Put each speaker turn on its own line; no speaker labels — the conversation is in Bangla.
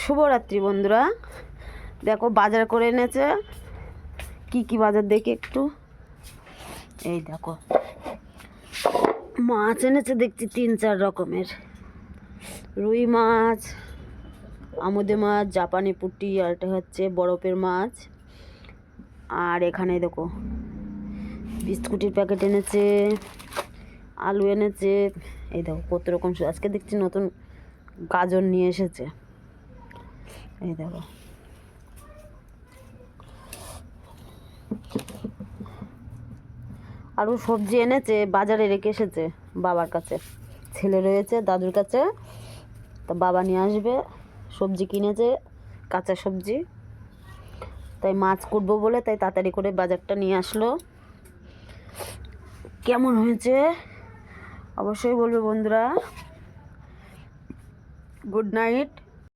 শুভরাত্রি বন্ধুরা। দেখো বাজার করে এনেছে, কি কি বাজার দেখি একটু। এই দেখো মাছ এনেছে দেখছি 3-4 রকমের। রুই মাছ, আমুদে মাছ, জাপানি পুঁটি, আর এটা হচ্ছে বরফের মাছ। আর এখানে দেখো বিস্কুটের প্যাকেট এনেছে, আলু এনেছে। এই দেখো কত রকম। আজকে দেখছি নতুন গাজর নিয়ে এসেছে। এই দেখো আরও সবজি এনেছে, বাজারে রেখে এসেছে বাবার কাছে। ছেলে রয়েছে দাদুর কাছে, তা বাবা নিয়ে আসবে। সবজি কিনেছে, কাঁচা সবজি, তাই মাছ কুটবো বলে তাই তাড়াতাড়ি করে বাজারটা নিয়ে আসলো। কেমন হয়েছে অবশ্যই বলবে বন্ধুরা। Good night.